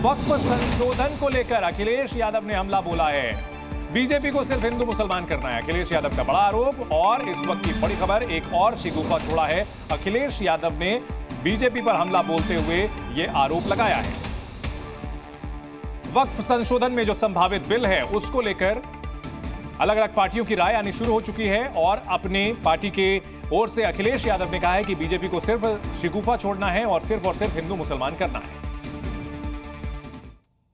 वक्फ संशोधन को लेकर अखिलेश यादव ने हमला बोला है। बीजेपी को सिर्फ हिंदू मुसलमान करना है, अखिलेश यादव का बड़ा आरोप। और इस वक्त की बड़ी खबर, एक और शिगुफा छोड़ा है। अखिलेश यादव ने बीजेपी पर हमला बोलते हुए यह आरोप लगाया है। वक्फ संशोधन में जो संभावित बिल है उसको लेकर अलग अलग पार्टियों की राय आनी शुरू हो चुकी है और अपने पार्टी के ओर से अखिलेश यादव ने कहा है कि बीजेपी को सिर्फ शिगुफा छोड़ना है और सिर्फ हिंदू मुसलमान करना है।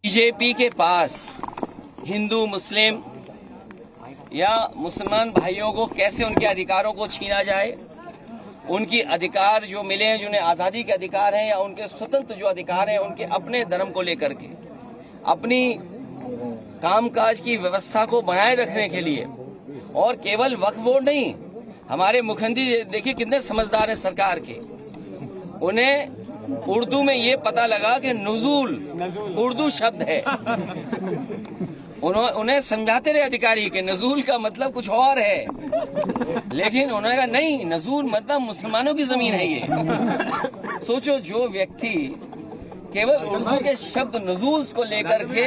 बीजेपी के पास हिंदू मुस्लिम या मुसलमान भाइयों को कैसे उनके अधिकारों को छीना जाए, उनकी अधिकार जो मिले हैं, जिन्हें आजादी के अधिकार हैं या उनके स्वतंत्र जो अधिकार हैं, उनके अपने धर्म को लेकर के अपनी कामकाज की व्यवस्था को बनाए रखने के लिए। और केवल वक्फ बोर्ड नहीं, हमारे मुख्यमंत्री देखिए कितने समझदार हैं सरकार के। उन्हें उर्दू में ये पता लगा कि नुज़ूल उर्दू शब्द है। उन्हें समझाते रहे अधिकारी के नजूल का मतलब कुछ और है, लेकिन उन्होंने कहा नहीं, नजूल मतलब मुसलमानों की जमीन है ये। सोचो, जो व्यक्ति केवल उर्दू के शब्द नजूल को लेकर के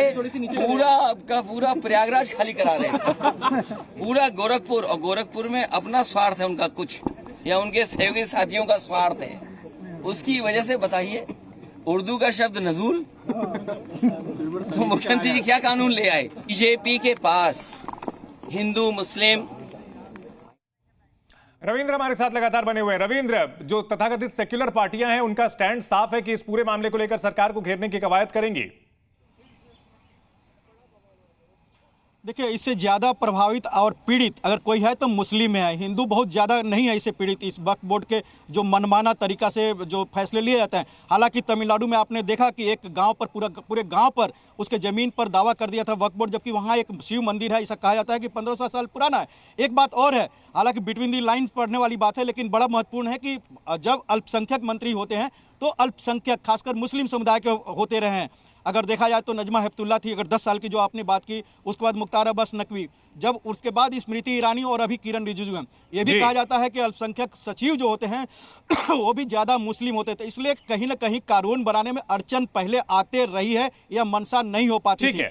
पूरा प्रयागराज खाली करा रहे थे, पूरा गोरखपुर, और गोरखपुर में अपना स्वार्थ है उनका कुछ, या उनके सहयोगी साथियों का स्वार्थ है, उसकी वजह से बताइए उर्दू का शब्द नजूल। तो मुख्यमंत्री जी क्या कानून ले आए? बीजेपी के पास हिंदू मुस्लिम। रविंद्र हमारे साथ लगातार बने हुए हैं। रविंद्र, जो तथाकथित सेक्युलर पार्टियां हैं उनका स्टैंड साफ है कि इस पूरे मामले को लेकर सरकार को घेरने की कवायद करेंगी। देखिए, इससे ज़्यादा प्रभावित और पीड़ित अगर कोई है तो मुस्लिम है। हिंदू बहुत ज़्यादा नहीं है इससे पीड़ित, इस वक्फ बोर्ड के जो मनमाना तरीका से जो फैसले लिए जाते हैं। हालांकि तमिलनाडु में आपने देखा कि एक गांव पर पूरे गांव पर उसके ज़मीन पर दावा कर दिया था वक्फ बोर्ड, जबकि वहां एक शिव मंदिर है। ऐसा कहा जाता है कि 1500 साल पुराना है। एक बात और है, हालांकि बिटवीन दी लाइन पढ़ने वाली बात है, लेकिन बड़ा महत्वपूर्ण है कि जब अल्पसंख्यक मंत्री होते हैं तो अल्पसंख्यक खासकर मुस्लिम समुदाय के होते रहे हैं। अगर देखा जाए तो नजमा हेपतुल्ला थी, अगर 10 साल की जो आपने बात की, उसके बाद मुख्तार अब्बास नकवी, जब उसके बाद स्मृति ईरानी और अभी किरण रिजिजू हैं। ये भी कहा जाता है कि अल्पसंख्यक सचिव जो होते हैं वो भी ज़्यादा मुस्लिम होते थे, इसलिए कहीं ना कहीं कानून बनाने में अड़चन पहले आते रही है, यह मंशा नहीं हो पाती थी।